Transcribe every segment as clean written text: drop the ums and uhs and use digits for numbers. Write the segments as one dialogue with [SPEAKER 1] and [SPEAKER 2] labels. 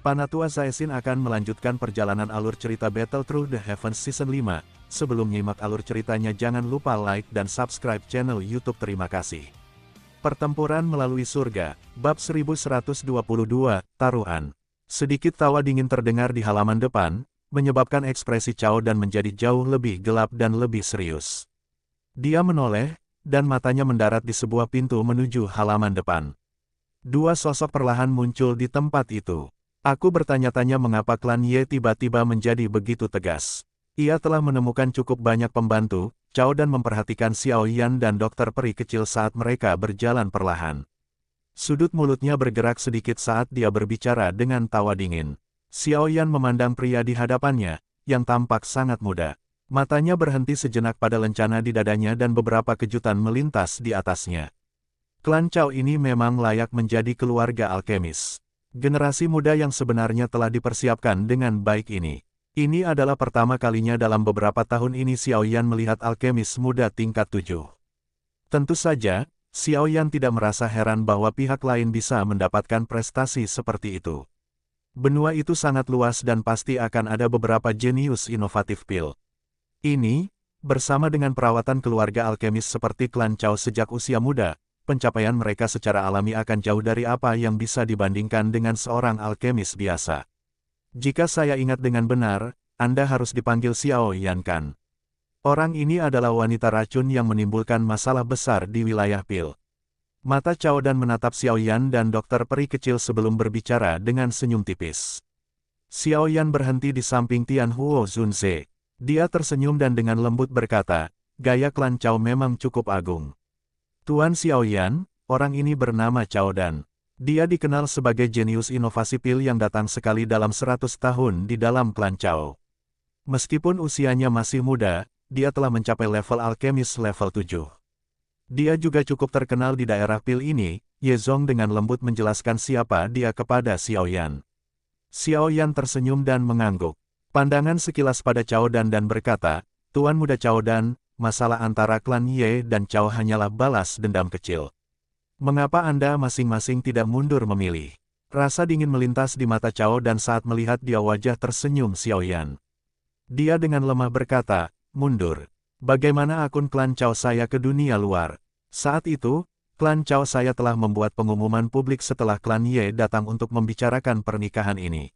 [SPEAKER 1] Panatua Zaesin akan melanjutkan perjalanan alur cerita Battle Through the Heavens Season 5. Sebelum nyimak alur ceritanya jangan lupa like dan subscribe channel YouTube. Terima kasih. Pertempuran melalui surga, bab 1122, Taruhan. Sedikit tawa dingin terdengar di halaman depan, menyebabkan ekspresi Cao Dan menjadi jauh lebih gelap dan lebih serius. Dia menoleh, dan matanya mendarat di sebuah pintu menuju halaman depan. Dua sosok perlahan muncul di tempat itu. Aku bertanya-tanya mengapa klan Ye tiba-tiba menjadi begitu tegas. Ia telah menemukan cukup banyak pembantu, Cao Dan memperhatikan Xiao Yan dan dokter peri kecil saat mereka berjalan perlahan. Sudut mulutnya bergerak sedikit saat dia berbicara dengan tawa dingin. Xiao Yan memandang pria di hadapannya, yang tampak sangat muda. Matanya berhenti sejenak pada lencana di dadanya dan beberapa kejutan melintas di atasnya. Klan Cao ini memang layak menjadi keluarga alkemis. Generasi muda yang sebenarnya telah dipersiapkan dengan baik ini. Ini adalah pertama kalinya dalam beberapa tahun ini Xiao Yan melihat alkemis muda tingkat 7. Tentu saja, Xiao Yan tidak merasa heran bahwa pihak lain bisa mendapatkan prestasi seperti itu. Benua itu sangat luas dan pasti akan ada beberapa jenius inovatif pil. Ini, bersama dengan perawatan keluarga alkemis seperti klan Cao sejak usia muda, pencapaian mereka secara alami akan jauh dari apa yang bisa dibandingkan dengan seorang alkemis biasa. Jika saya ingat dengan benar, Anda harus dipanggil Xiao Yan kan? Orang ini adalah wanita racun yang menimbulkan masalah besar di wilayah pil. Mata Cao Dan menatap Xiao Yan dan dokter peri kecil sebelum berbicara dengan senyum tipis. Xiao Yan berhenti di samping Tian Huo Zunze. Dia tersenyum dan dengan lembut berkata, gaya klan Cao memang cukup agung. Tuan Xiao Yan, orang ini bernama Cao Dan. Dia dikenal sebagai jenius inovasi pil yang datang sekali dalam 100 tahun di dalam klan Cao. Meskipun usianya masih muda, dia telah mencapai level alkemis level 7. Dia juga cukup terkenal di daerah pil ini, Ye Zong dengan lembut menjelaskan siapa dia kepada Xiao Yan. Xiao Yan tersenyum dan mengangguk. Pandangan sekilas pada Cao Dan berkata, Tuan muda Cao Dan, masalah antara klan Ye dan Cao hanyalah balas dendam kecil. Mengapa Anda masing-masing tidak mundur memilih? Rasa dingin melintas di mata Cao Dan saat melihat dia wajah tersenyum Xiao Yan. Dia dengan lemah berkata, mundur. Bagaimana akun klan Cao saya ke dunia luar? Saat itu, klan Cao saya telah membuat pengumuman publik setelah klan Ye datang untuk membicarakan pernikahan ini.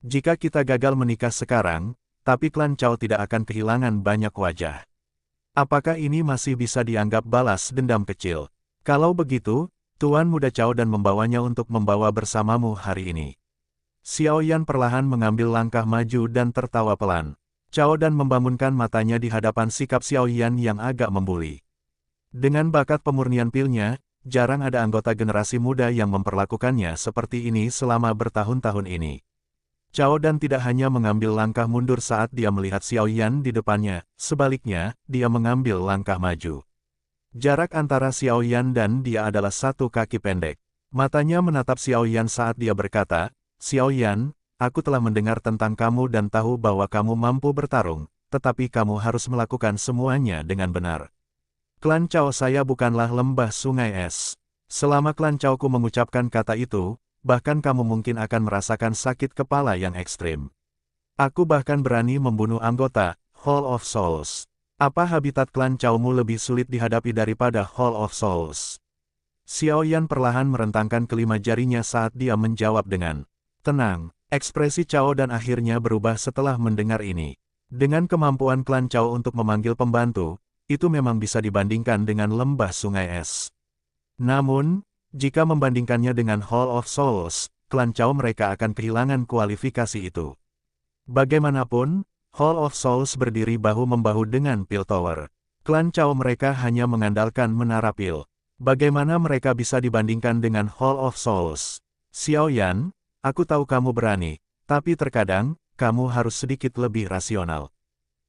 [SPEAKER 1] Jika kita gagal menikah sekarang, tapi klan Cao tidak akan kehilangan banyak wajah. Apakah ini masih bisa dianggap balas dendam kecil? Kalau begitu, Tuan muda Cao Dan membawanya untuk membawa bersamamu hari ini. Xiao Yan perlahan mengambil langkah maju dan tertawa pelan. Cao Dan membangunkan matanya di hadapan sikap Xiao Yan yang agak membuli. Dengan bakat pemurnian pilnya, jarang ada anggota generasi muda yang memperlakukannya seperti ini selama bertahun-tahun ini. Cao Dan tidak hanya mengambil langkah mundur saat dia melihat Xiao Yan di depannya, sebaliknya, dia mengambil langkah maju. Jarak antara Xiao Yan dan dia adalah 1 kaki pendek. Matanya menatap Xiao Yan saat dia berkata, Xiao Yan, aku telah mendengar tentang kamu dan tahu bahwa kamu mampu bertarung, tetapi kamu harus melakukan semuanya dengan benar. Klan Cao saya bukanlah lembah sungai es. Selama klan Caoku mengucapkan kata itu, bahkan kamu mungkin akan merasakan sakit kepala yang ekstrim. Aku bahkan berani membunuh anggota Hall of Souls. Apa habitat klan Caomu lebih sulit dihadapi daripada Hall of Souls? Xiao Yan perlahan merentangkan kelima jarinya saat dia menjawab dengan tenang. Ekspresi Cao Dan akhirnya berubah setelah mendengar ini. Dengan kemampuan klan Cao untuk memanggil pembantu, itu memang bisa dibandingkan dengan lembah sungai es. Namun, jika membandingkannya dengan Hall of Souls, klan Cao mereka akan kehilangan kualifikasi itu. Bagaimanapun, Hall of Souls berdiri bahu-membahu dengan Pil Tower. Klan Cao mereka hanya mengandalkan menara pil. Bagaimana mereka bisa dibandingkan dengan Hall of Souls? Xiao Yan, aku tahu kamu berani, tapi terkadang, kamu harus sedikit lebih rasional.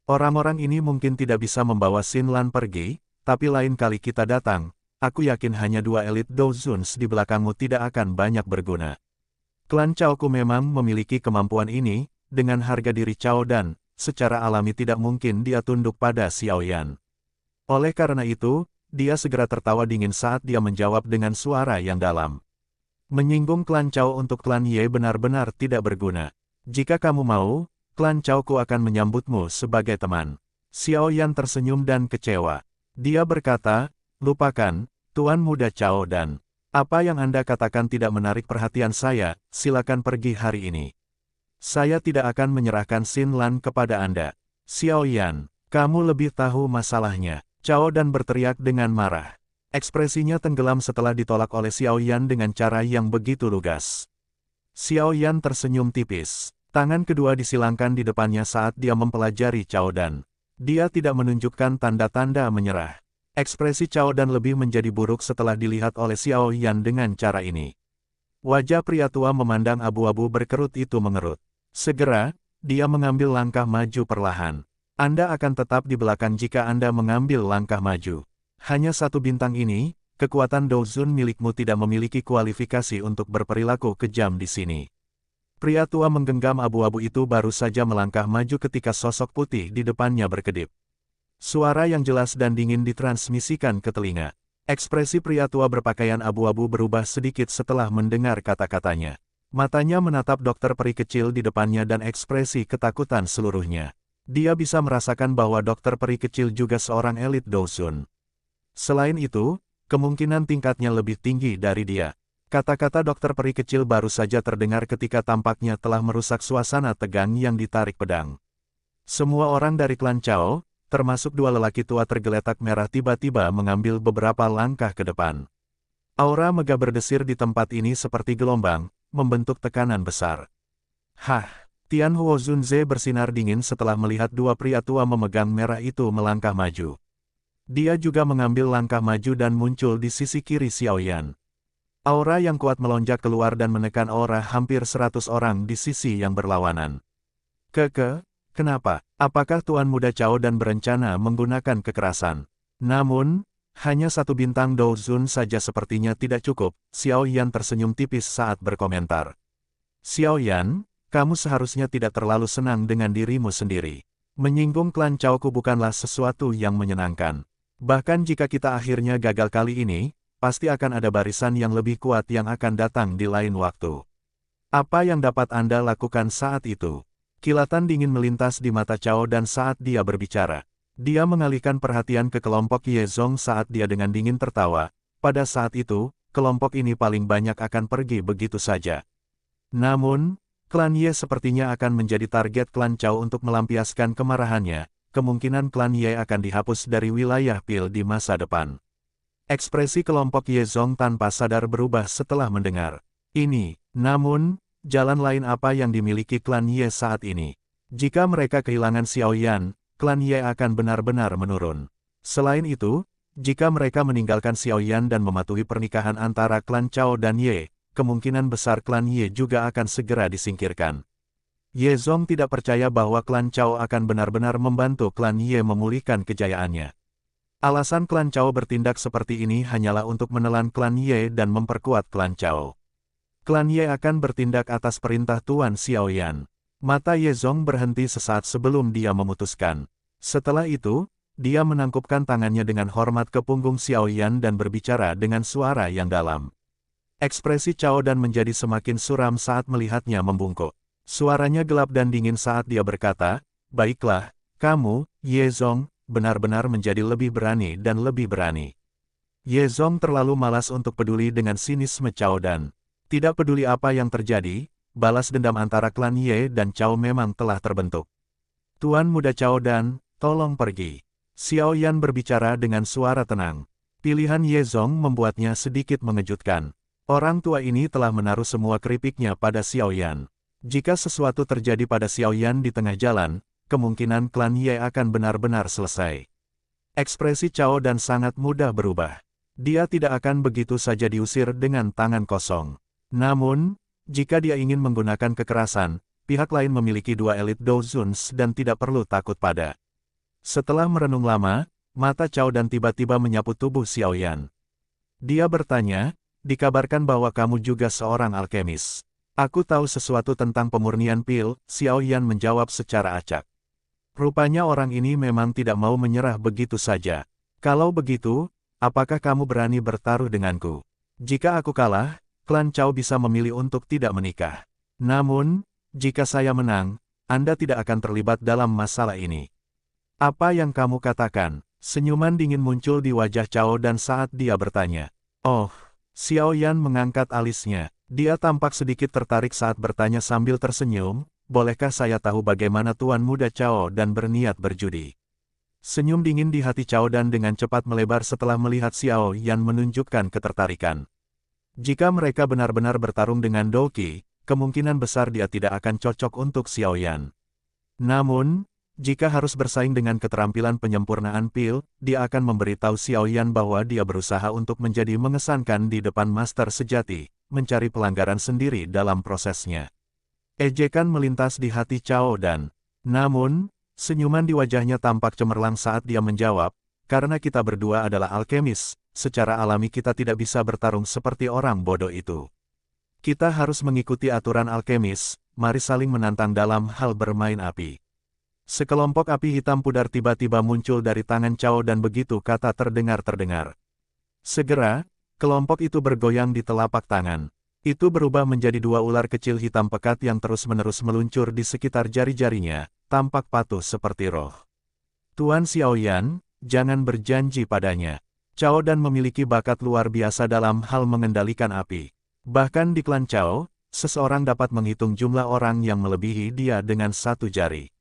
[SPEAKER 1] Orang-orang ini mungkin tidak bisa membawa Xin Lan pergi, tapi lain kali kita datang, aku yakin hanya 2 elit Dozuns di belakangmu tidak akan banyak berguna. Klan Caoku memang memiliki kemampuan ini, dengan harga diri Cao Dan, secara alami tidak mungkin dia tunduk pada Xiao Yan. Oleh karena itu, dia segera tertawa dingin saat dia menjawab dengan suara yang dalam. Menyinggung klan Chao untuk klan Ye benar-benar tidak berguna. Jika kamu mau, klan Chao-ku akan menyambutmu sebagai teman. Xiao Yan tersenyum dan kecewa. Dia berkata, lupakan, Tuan Muda Chao dan apa yang Anda katakan tidak menarik perhatian saya, silakan pergi hari ini. Saya tidak akan menyerahkan Xin Lan kepada Anda. Xiao Yan, kamu lebih tahu masalahnya. Chao dan berteriak dengan marah. Ekspresinya tenggelam setelah ditolak oleh Xiao Yan dengan cara yang begitu lugas. Xiao Yan tersenyum tipis. Tangan kedua disilangkan di depannya saat dia mempelajari Chao Dan. Dia tidak menunjukkan tanda-tanda menyerah. Ekspresi Chao Dan lebih menjadi buruk setelah dilihat oleh Xiao Yan dengan cara ini. Wajah pria tua memandang abu-abu berkerut itu mengerut. Segera, dia mengambil langkah maju perlahan. Anda akan tetap di belakang jika Anda mengambil langkah maju. Hanya satu bintang ini, kekuatan Douzun milikmu tidak memiliki kualifikasi untuk berperilaku kejam di sini. Pria tua menggenggam abu-abu itu baru saja melangkah maju ketika sosok putih di depannya berkedip. Suara yang jelas dan dingin ditransmisikan ke telinga. Ekspresi pria tua berpakaian abu-abu berubah sedikit setelah mendengar kata-katanya. Matanya menatap dokter peri kecil di depannya dan ekspresi ketakutan seluruhnya. Dia bisa merasakan bahwa dokter peri kecil juga seorang elit Douzun. Selain itu, kemungkinan tingkatnya lebih tinggi dari dia. Kata-kata dokter peri kecil baru saja terdengar ketika tampaknya telah merusak suasana tegang yang ditarik pedang. Semua orang dari klan Chao, termasuk dua lelaki tua tergeletak merah tiba-tiba mengambil beberapa langkah ke depan. Aura megah berdesir di tempat ini seperti gelombang, membentuk tekanan besar. Hah! Tian Huo Zunze bersinar dingin setelah melihat dua pria tua memegang merah itu melangkah maju. Dia juga mengambil langkah maju dan muncul di sisi kiri Xiao Yan. Aura yang kuat melonjak keluar dan menekan aura hampir 100 orang di sisi yang berlawanan. Kenapa? Apakah Tuan Muda Chao dan berencana menggunakan kekerasan? Namun, hanya satu bintang Douzun saja sepertinya tidak cukup. Xiao Yan tersenyum tipis saat berkomentar. Xiao Yan, kamu seharusnya tidak terlalu senang dengan dirimu sendiri. Menyinggung klan Chao-ku bukanlah sesuatu yang menyenangkan. Bahkan jika kita akhirnya gagal kali ini, pasti akan ada barisan yang lebih kuat yang akan datang di lain waktu. Apa yang dapat Anda lakukan saat itu? Kilatan dingin melintas di mata Chao dan saat dia berbicara. Dia mengalihkan perhatian ke kelompok Ye Zong saat dia dengan dingin tertawa. Pada saat itu, kelompok ini paling banyak akan pergi begitu saja. Namun, klan Ye sepertinya akan menjadi target klan Chao untuk melampiaskan kemarahannya. Kemungkinan klan Ye akan dihapus dari wilayah Pil di masa depan. Ekspresi kelompok Ye Zong tanpa sadar berubah setelah mendengar ini. Namun, jalan lain apa yang dimiliki klan Ye saat ini? Jika mereka kehilangan Xiao Yan, klan Ye akan benar-benar menurun. Selain itu, jika mereka meninggalkan Xiao Yan dan mematuhi pernikahan antara klan Chao dan Ye, kemungkinan besar klan Ye juga akan segera disingkirkan. Ye Zong tidak percaya bahwa klan Chao akan benar-benar membantu klan Ye memulihkan kejayaannya. Alasan klan Chao bertindak seperti ini hanyalah untuk menelan klan Ye dan memperkuat klan Chao. Klan Ye akan bertindak atas perintah Tuan Xiao Yan. Mata Ye Zong berhenti sesaat sebelum dia memutuskan. Setelah itu, dia menangkupkan tangannya dengan hormat ke punggung Xiao Yan dan berbicara dengan suara yang dalam. Ekspresi Chao Dan menjadi semakin suram saat melihatnya membungkuk. Suaranya gelap dan dingin saat dia berkata, baiklah, kamu, Ye Zong, benar-benar menjadi lebih berani dan lebih berani. Ye Zong terlalu malas untuk peduli dengan sinisme Chao Dan. Tidak peduli apa yang terjadi, balas dendam antara klan Ye dan Chao memang telah terbentuk. Tuan Muda Chao Dan, tolong pergi. Xiao Yan berbicara dengan suara tenang. Pilihan Ye Zong membuatnya sedikit mengejutkan. Orang tua ini telah menaruh semua keripiknya pada Xiao Yan. Jika sesuatu terjadi pada Xiao Yan di tengah jalan, kemungkinan klan Ye akan benar-benar selesai. Ekspresi Chao Dan sangat mudah berubah. Dia tidak akan begitu saja diusir dengan tangan kosong. Namun, jika dia ingin menggunakan kekerasan, pihak lain memiliki dua elit Douzuns dan tidak perlu takut pada. Setelah merenung lama, mata Chao Dan tiba-tiba menyapu tubuh Xiao Yan. Dia bertanya, dikabarkan bahwa kamu juga seorang alkemis. Aku tahu sesuatu tentang pemurnian pil, Xiao Yan menjawab secara acak. Rupanya orang ini memang tidak mau menyerah begitu saja. Kalau begitu, apakah kamu berani bertaruh denganku? Jika aku kalah, klan Cao bisa memilih untuk tidak menikah. Namun, jika saya menang, Anda tidak akan terlibat dalam masalah ini. Apa yang kamu katakan? Senyuman dingin muncul di wajah Cao Dan saat dia bertanya. Oh, Xiao Yan mengangkat alisnya. Dia tampak sedikit tertarik saat bertanya sambil tersenyum, bolehkah saya tahu bagaimana Tuan Muda Cao Dan berniat berjudi? Senyum dingin di hati Cao Dan dengan cepat melebar setelah melihat Xiao Yan menunjukkan ketertarikan. Jika mereka benar-benar bertarung dengan Doki, kemungkinan besar dia tidak akan cocok untuk Xiao Yan. Namun, jika harus bersaing dengan keterampilan penyempurnaan pil, dia akan memberitahu Xiao Yan bahwa dia berusaha untuk menjadi mengesankan di depan master sejati, mencari pelanggaran sendiri dalam prosesnya. Ejekan melintas di hati Cao Dan. Namun, senyuman di wajahnya tampak cemerlang saat dia menjawab, karena kita berdua adalah alkemis, secara alami kita tidak bisa bertarung seperti orang bodoh itu. Kita harus mengikuti aturan alkemis, mari saling menantang dalam hal bermain api. Sekelompok api hitam pudar tiba-tiba muncul dari tangan Cao Dan begitu kata terdengar. Segera, kelompok itu bergoyang di telapak tangan. Itu berubah menjadi dua ular kecil hitam pekat yang terus-menerus meluncur di sekitar jari-jarinya, tampak patuh seperti roh. Tuan Xiao Yan, jangan berjanji padanya. Cao Dan memiliki bakat luar biasa dalam hal mengendalikan api. Bahkan di klan Cao, seseorang dapat menghitung jumlah orang yang melebihi dia dengan satu jari.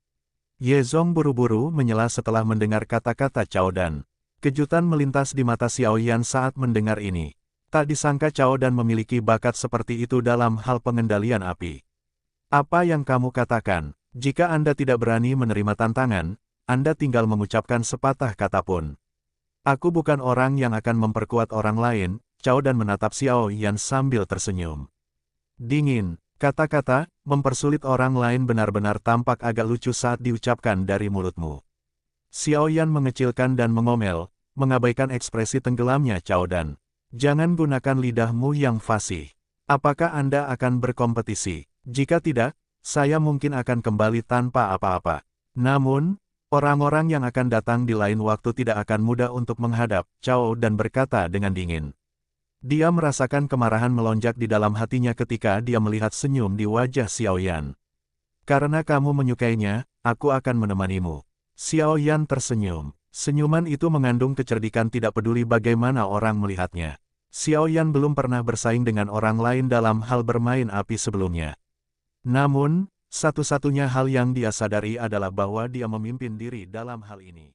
[SPEAKER 1] Ye Zong buru-buru menyela setelah mendengar kata-kata Cao Dan. Kejutan melintas di mata Xiao Yan saat mendengar ini. Tak disangka Cao Dan memiliki bakat seperti itu dalam hal pengendalian api. Apa yang kamu katakan? Jika Anda tidak berani menerima tantangan, Anda tinggal mengucapkan sepatah kata pun. Aku bukan orang yang akan memperkuat orang lain, Cao Dan menatap Xiao Yan sambil tersenyum. Dingin. Kata-kata, mempersulit orang lain benar-benar tampak agak lucu saat diucapkan dari mulutmu. Xiao Yan mengecilkan dan mengomel, mengabaikan ekspresi tenggelamnya Cao Dan. Jangan gunakan lidahmu yang fasih. Apakah Anda akan berkompetisi? Jika tidak, saya mungkin akan kembali tanpa apa-apa. Namun, orang-orang yang akan datang di lain waktu tidak akan mudah untuk menghadap, Cao Dan berkata dengan dingin. Dia merasakan kemarahan melonjak di dalam hatinya ketika dia melihat senyum di wajah Xiao Yan. Karena kamu menyukainya, aku akan menemanimu. Xiao Yan tersenyum. Senyuman itu mengandung kecerdikan tidak peduli bagaimana orang melihatnya. Xiao Yan belum pernah bersaing dengan orang lain dalam hal bermain api sebelumnya. Namun, satu-satunya hal yang dia sadari adalah bahwa dia memimpin diri dalam hal ini.